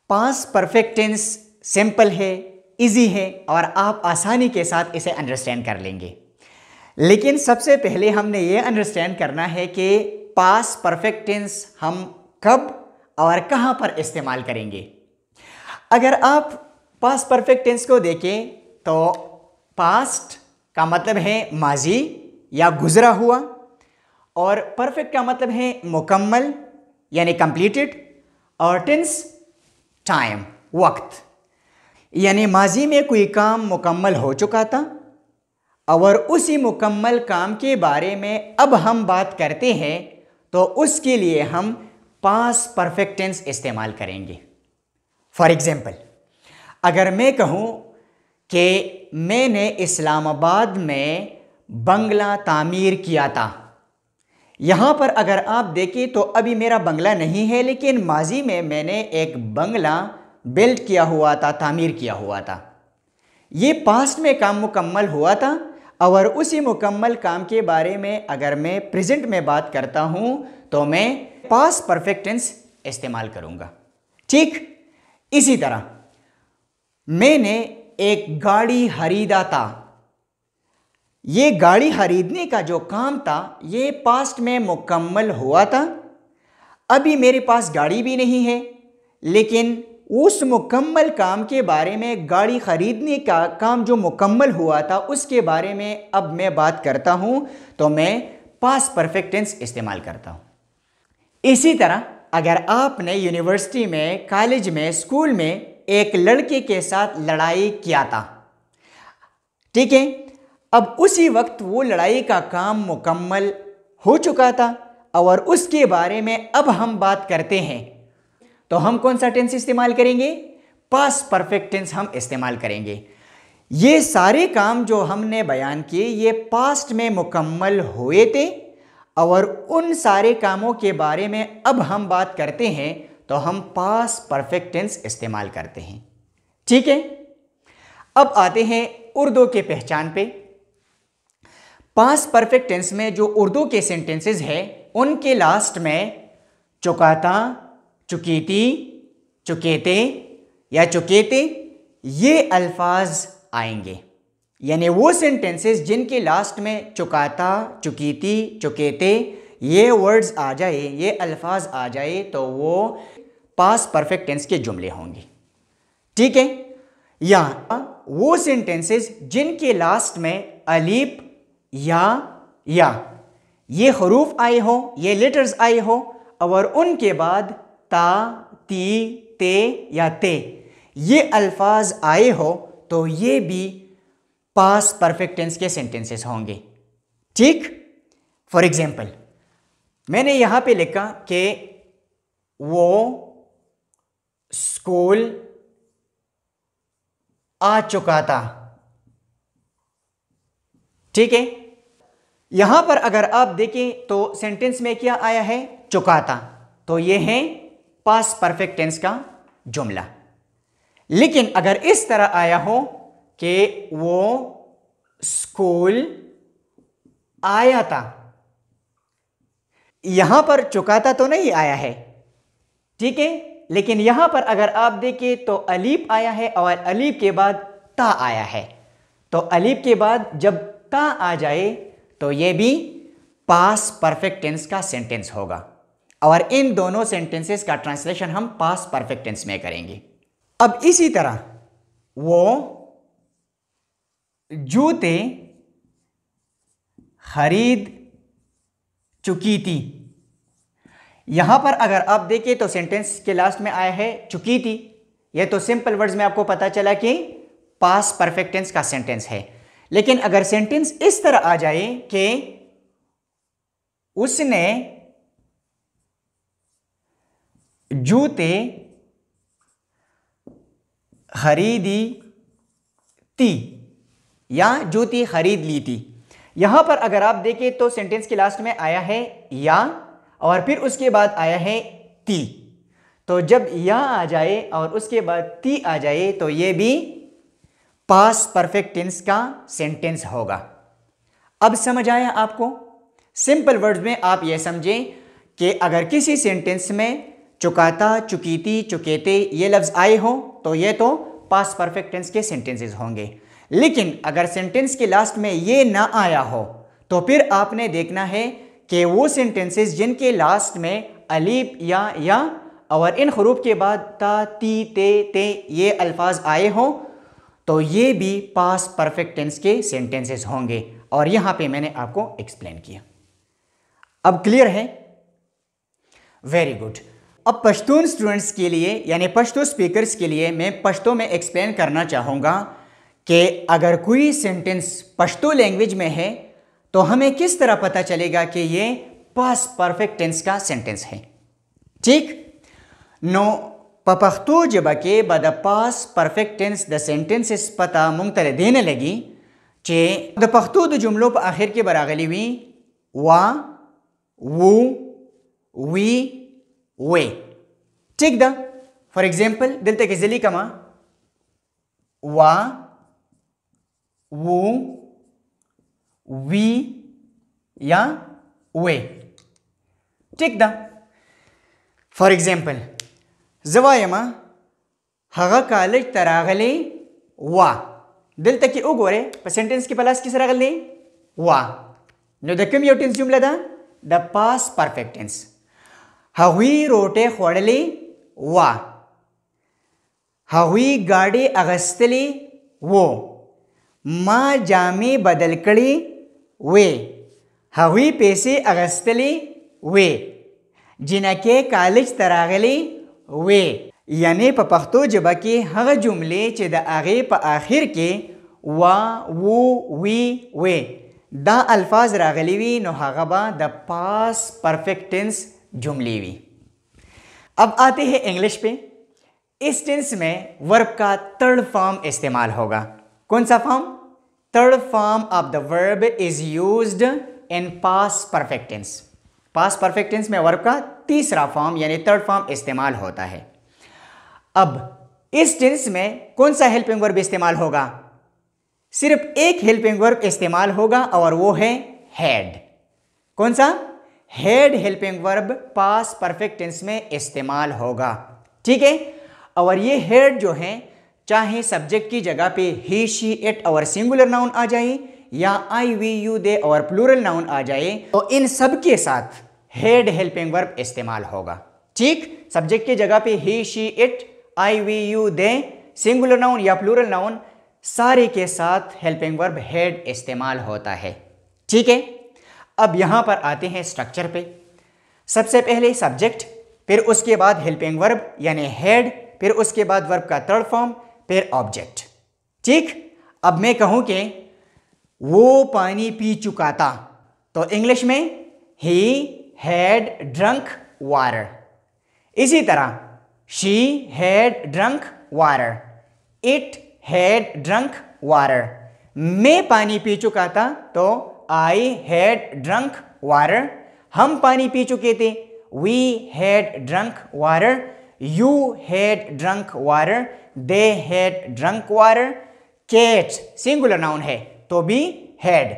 Past perfect tense simple है, easy है और आप आसानी के साथ इसे अंडरस्टैंड कर लेंगे। लेकिन सबसे पहले हमने ये अंडरस्टैंड करना है कि पास्ट परफेक्ट टेंस हम कब और कहाँ पर इस्तेमाल करेंगे। अगर आप पास्ट परफेक्ट टेंस को देखें तो पास्ट का मतलब है माजी या गुजरा हुआ, और परफेक्ट का मतलब है मुकम्मल यानी कंप्लीटेड, और टेंस टाइम वक्त, यानी माजी में कोई काम मुकम्मल हो चुका था और उसी मुकम्मल काम के बारे में अब हम बात करते हैं तो उसके लिए हम पास्ट परफेक्ट टेंस इस्तेमाल करेंगे। फॉर एग्जाम्पल, अगर मैं कहूँ कि मैंने इस्लामाबाद में बंगला तामीर किया था, यहाँ पर अगर आप देखें तो अभी मेरा बंगला नहीं है, लेकिन माजी में मैंने एक बंगला बिल्ड किया हुआ था, तामीर किया हुआ था। ये पास्ट में काम मुकम्मल हुआ था और उसी मुकम्मल काम के बारे में अगर मैं प्रेजेंट में बात करता हूँ तो मैं पास्ट परफेक्ट टेंस इस्तेमाल करूँगा। ठीक इसी तरह मैंने एक गाड़ी खरीदा था, ये गाड़ी खरीदने का जो काम था ये पास्ट में मुकम्मल हुआ था। अभी मेरे पास गाड़ी भी नहीं है, लेकिन उस मुकम्मल काम के बारे में, गाड़ी खरीदने का काम जो मुकम्मल हुआ था उसके बारे में अब मैं बात करता हूं तो मैं पास्ट परफेक्ट टेंस इस्तेमाल करता हूं। इसी तरह अगर आपने यूनिवर्सिटी में, कॉलेज में, स्कूल में एक लड़के के साथ लड़ाई किया था, ठीक है, अब उसी वक्त वो लड़ाई का काम मुकम्मल हो चुका था और उसके बारे में अब हम बात करते हैं तो हम कौन सा टेंस इस्तेमाल करेंगे? पास्ट परफेक्ट टेंस हम इस्तेमाल करेंगे। ये सारे काम जो हमने बयान किए ये पास्ट में मुकम्मल हुए थे और उन सारे कामों के बारे में अब हम बात करते हैं तो हम पास्ट परफेक्ट टेंस इस्तेमाल करते हैं। ठीक है, अब आते हैं उर्दू के पहचान पे। पास्ट परफेक्ट टेंस में जो उर्दू के सेंटेंसेस हैं उनके लास्ट में चुकाता, चुकीती, चुकेते या चुकेते ये अल्फाज आएंगे। यानी वो सेंटेंसेस जिनके लास्ट में चुकाता, चुकीती, चुकेते ये वर्ड्स आ जाए, ये अल्फाज आ जाए तो वो पास्ट परफेक्ट टेंस के जुमले होंगे। ठीक है, या वो सेंटेंसेस जिनके लास्ट में अलीफ या ये हरूफ आए हो, ये लेटर्स आए हो और उनके बाद ता, ती, ते या ते ये अल्फाज आए हो तो ये भी पास्ट परफेक्ट टेंस के सेंटेंसेस होंगे। ठीक, फॉर एग्जाम्पल मैंने यहां पे लिखा कि वो स्कूल आ चुका था। ठीक है, यहां पर अगर आप देखें तो सेंटेंस में क्या आया है? चुकाता, तो यह है पास्ट परफेक्ट टेंस का जुमला। लेकिन अगर इस तरह आया हो कि वो स्कूल आया था, यहां पर चुकाता तो नहीं आया है, ठीक है, लेकिन यहां पर अगर आप देखें तो अलीफ आया है और अलीफ के बाद ता आया है, तो अलीफ के बाद जब ता आ जाए तो यह भी पास्ट परफेक्ट टेंस का सेंटेंस होगा और इन दोनों सेंटेंसेस का ट्रांसलेशन हम पास्ट परफेक्ट टेंस में करेंगे। अब इसी तरह वो जूते खरीद चुकी थी, यहां पर अगर आप देखें तो सेंटेंस के लास्ट में आया है चुकी थी। यह तो सिंपल वर्ड्स में आपको पता चला कि पास्ट परफेक्ट टेंस का सेंटेंस है। लेकिन अगर सेंटेंस इस तरह आ जाए कि उसने जूते खरीदी थी या जूती खरीद ली थी, यहां पर अगर आप देखें तो सेंटेंस के लास्ट में आया है या और फिर उसके बाद आया है ती, तो जब या आ जाए और उसके बाद ती आ जाए तो यह भी पास्ट परफेक्ट टेंस का सेंटेंस होगा। अब समझ आया आपको? सिंपल वर्ड्स में आप यह समझें कि अगर किसी सेंटेंस में चुकाता, चुकीती, चुकेते ये लफ्ज़ आए हो तो ये तो पास्ट परफेक्ट टेंस के सेंटेंसेस होंगे। लेकिन अगर सेंटेंस के लास्ट में ये ना आया हो तो फिर आपने देखना है कि वो सेंटेंसेस जिनके लास्ट में अलीफ या और इन हरूफ के बाद ता, ती, ते ये अल्फाज आए हो तो ये भी पास्ट परफेक्ट टेंस के सेंटेंसेस होंगे। और यहां पे मैंने आपको एक्सप्लेन किया। अब क्लियर है? Very good. अब पश्तून स्टूडेंट्स के लिए यानी पश्तो स्पीकर्स के लिए मैं पश्तो में एक्सप्लेन करना चाहूँगा कि अगर कोई सेंटेंस पश्तो लैंग्वेज में है तो हमें किस तरह पता चलेगा कि ये पास्ट परफेक्ट टेंस का सेंटेंस है। ठीक नो पपख्तो जब के बद past perfect tense the sentences पता मुंगतर देने लगी चे द पख्तो द जुमलों पर आखिर के बरागली हुई वा, वो, वी, वे। ठीक दा फॉर एग्जाम्पल दिलते के जली कमा वा, वो, वी या वे। ठीक दा फॉर एग्जाम्पल जवायमा हगा कॉलेज तरागले वा दिलते की उगोरे पर सेंटेंस की पलास किस रागले वा नो द कम टेंस जुमला दा द पास्ट परफेक्ट टेंस। हवी रोटे खोड़ली वा, हवी गाड़ी अगस्तली वो, माँ जामी बदल कड़ी वे, हवी पैसे अगस्तली वे, जिनके कॉलेज तरागली वे। यानी पपख्तो जब के हग जुमले चे द आगे प आखिर के वा, वो, वी, वे दा अल्फाज रागली वी नो हगबा द पास्ट परफेक्ट टेंस जुमली वी। अब आते हैं इंग्लिश पे। इस टेंस में वर्ब का थर्ड फॉर्म इस्तेमाल होगा। कौन सा form? Third form of the verb is used in past perfect tense. Past perfect tense में वर्ब का तीसरा फॉर्म यानी थर्ड फॉर्म इस्तेमाल होता है। अब इस टेंस में कौन सा हेल्पिंग वर्ब इस्तेमाल होगा? सिर्फ एक हेल्पिंग वर्ब इस्तेमाल होगा और वो है हैड। कौन सा? Had helping verb past perfect tense में इस्तेमाल होगा। ठीक है। और ये हैड जो है चाहे सब्जेक्ट की जगह पे ही, शी, इट और सिंगुलर नाउन आ जाए या आई, वी, यू, दे और प्लूरल नाउन आ जाए तो इन सब के साथ हैड हेल्पिंग वर्ब इस्तेमाल होगा। ठीक, सब्जेक्ट की जगह पे he, she, it, I, we, you, they, singular noun या प्लूरल नाउन सारे के साथ हेल्पिंग वर्ब हैड इस्तेमाल होता है। ठीक है। अब यहां पर आते हैं स्ट्रक्चर पे। सबसे पहले सब्जेक्ट, फिर उसके बाद हेल्पिंग वर्ब यानी हैड, फिर उसके बाद वर्ब का थर्ड फॉर्म, फिर ऑब्जेक्ट। ठीक। अब मैं कहूं कि वो पानी पी चुका था तो इंग्लिश में ही हैड ड्रंक वाटर। इसी तरह she had drunk water, it had drunk water. मैं पानी पी चुका था तो आई हैड ड्रंक वाटर। हम पानी पी चुके थे, we had drunk water. You had drunk water, they had drunk water. Cat singular noun है तो भी had,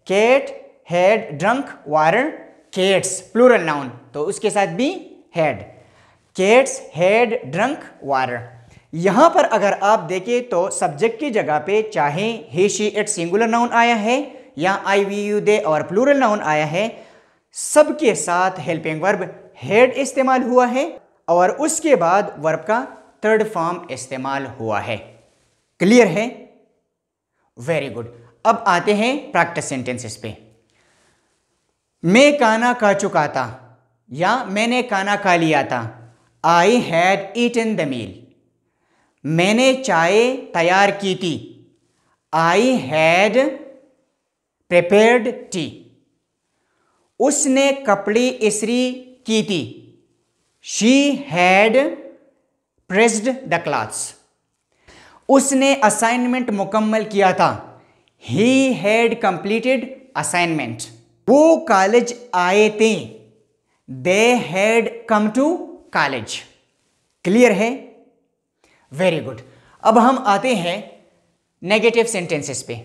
cat had drunk water. Cats plural noun तो उसके साथ भी had, cats had drunk water. यहां पर अगर आप देखें तो सब्जेक्ट की जगह पे चाहे ही, शी, इट सिंगुलर नाउन आया है या आई, वी, यू, दे और प्लूरल नाउन आया है, सबके साथ हेल्पिंग वर्ब हैड इस्तेमाल हुआ है और उसके बाद वर्ब का थर्ड फॉर्म इस्तेमाल हुआ है। क्लियर है? Very good. अब आते हैं प्रैक्टिस सेंटेंसेस पे। मैं खाना खा चुका था या मैंने खाना खा लिया था। I had eaten the meal. मैंने चाय तैयार की थी। I had prepared tea. उसने कपड़े इस्त्री की थी। She had pressed the clothes. उसने असाइनमेंट मुकम्मल किया था। He had completed assignment. वो कॉलेज आए थे। They had come to college. Clear है? Very good. अब हम आते हैं नेगेटिव सेंटेंसेस पे।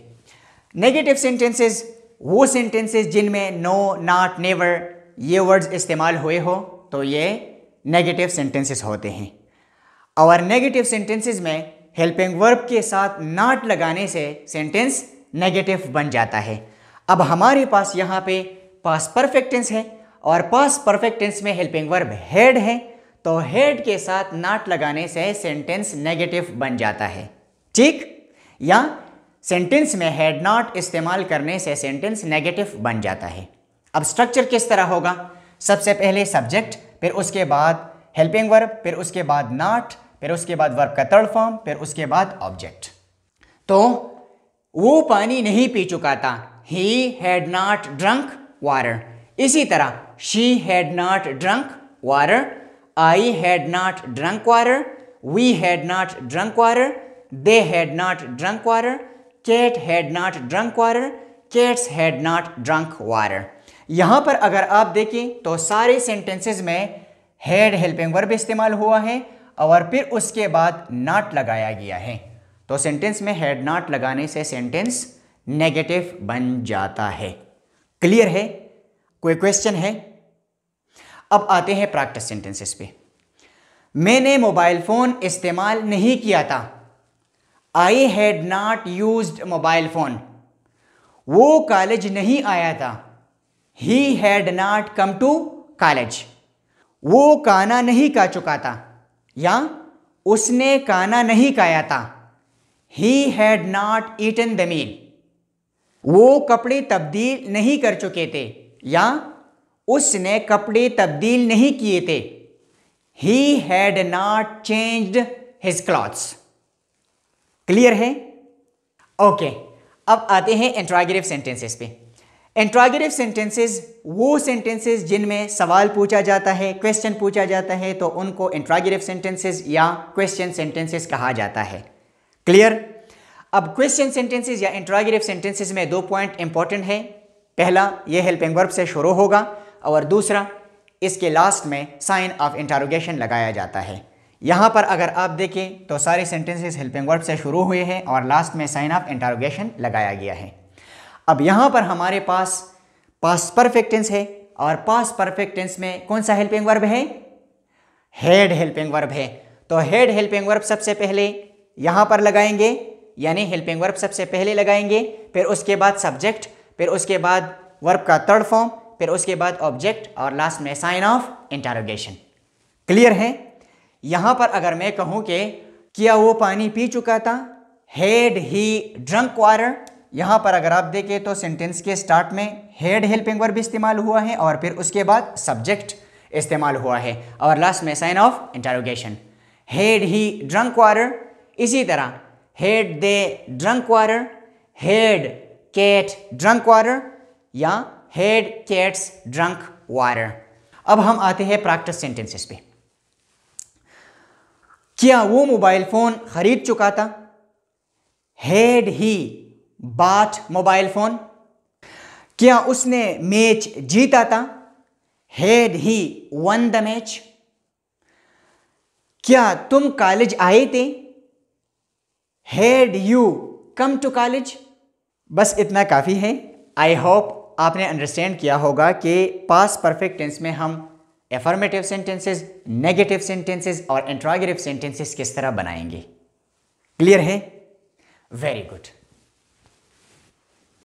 नेगेटिव सेंटेंसेस वो सेंटेंसेस जिनमें नो, नॉट, नेवर ये वर्ड्स इस्तेमाल हुए हो तो ये नेगेटिव सेंटेंसेस होते हैं। और नेगेटिव सेंटेंसेस में हेल्पिंग वर्ब के साथ नॉट लगाने से सेंटेंस नेगेटिव बन जाता है। अब हमारे पास यहाँ पे पास्ट परफेक्ट टेंस है और पास्ट परफेक्ट टेंस में हेल्पिंग वर्ब हैड है, तो हैड के साथ नॉट लगाने से सेंटेंस नेगेटिव बन जाता है। ठीक, या सेंटेंस में हैड नॉट इस्तेमाल करने से सेंटेंस नेगेटिव बन जाता है। अब स्ट्रक्चर किस तरह होगा? सबसे पहले सब्जेक्ट, फिर उसके बाद हेल्पिंग वर्ब, फिर उसके बाद नॉट, फिर उसके बाद वर्ब का थर्ड फॉर्म, फिर उसके बाद ऑब्जेक्ट। तो वो पानी नहीं पी चुका था, he had not drunk water. इसी तरह she had not drunk water, I had not drunk water, we had not drunk water, they had not drunk water, cat had not drunk water, cats had not drunk water. यहां पर अगर आप देखें तो सारे sentences में had helping verb इस्तेमाल हुआ है और फिर उसके बाद नॉट लगाया गया है, तो सेंटेंस में हैड नॉट लगाने से सेंटेंस नेगेटिव बन जाता है। क्लियर है? कोई क्वेश्चन है? अब आते हैं प्रैक्टिस सेंटेंसेस पे। मैंने मोबाइल फोन इस्तेमाल नहीं किया था, I had not used mobile phone. वो कॉलेज नहीं आया था, he had not come to college. वो खाना नहीं खा चुका था, या उसने खाना नहीं खाया था, he had not eaten the meal. वो कपड़े तब्दील नहीं कर चुके थे, या उसने कपड़े तब्दील नहीं किए थे, ही had not changed his clothes. Clear है? ओके, अब आते हैं इंट्रोगेटिव सेंटेंसेस पे। इंट्रोगेटिव सेंटेंसेस वो सेंटेंसेस जिनमें सवाल पूछा जाता है, क्वेश्चन पूछा जाता है, तो उनको इंट्रोगेटिव सेंटेंसेस या क्वेश्चन सेंटेंसेस कहा जाता है। क्लियर? अब क्वेश्चन सेंटेंसेस या इंट्रोगेटिव सेंटेंसेस में 2 पॉइंट इंपॉर्टेंट है। पहला, ये हेल्पिंग वर्ब से शुरू होगा, और दूसरा, इसके लास्ट में साइन ऑफ इंटरोगेशन लगाया जाता है। यहां पर अगर आप देखें तो सारे सेंटेंसेस हेल्पिंग वर्ब से शुरू हुए हैं और लास्ट में साइन ऑफ इंटरोगेशन लगाया गया है। अब यहां पर हमारे पास पास्ट परफेक्ट टेंस है, और पास्ट परफेक्ट टेंस में कौन सा हेल्पिंग वर्ब है? हैड हेल्पिंग वर्ब है। तो हैड हेल्पिंग वर्ब सबसे पहले यहां पर लगाएंगे, यानी हेल्पिंग वर्ब सबसे पहले लगाएंगे, फिर उसके बाद सब्जेक्ट, फिर उसके बाद वर्ब का थर्ड फॉर्म, फिर उसके बाद ऑब्जेक्ट, और लास्ट में साइन ऑफ इंटरोगेशन। क्लियर है? यहां पर अगर मैं कहूं कि क्या वो पानी पी चुका था, हैड ही ड्रंक वाटर, यहां पर अगर आप देखें तो सेंटेंस के स्टार्ट में हैड हेल्पिंग वर्ब इस्तेमाल हुआ है और फिर उसके बाद सब्जेक्ट इस्तेमाल हुआ है और लास्ट में sign of interrogation. Had he drunk water, इसी तरह had they drunk water, had cat drunk water, या हैड कैट्स ड्रंक वाटर। अब हम आते हैं प्रैक्टिस सेंटेंसेस पे। क्या वो मोबाइल फोन खरीद चुका था, had he bought mobile phone. क्या उसने मैच जीता था, had he won the match. क्या तुम कॉलेज आए थे, had you come to college. बस इतना काफ़ी है। आई होप आपने अंडरस्टैंड किया होगा कि पास्ट परफेक्ट टेंस में हम एफर्मेटिव सेंटेंसेस, नेगेटिव सेंटेंसेस और इंट्रोगेटिव सेंटेंसेस किस तरह बनाएंगे। क्लियर है? Very good.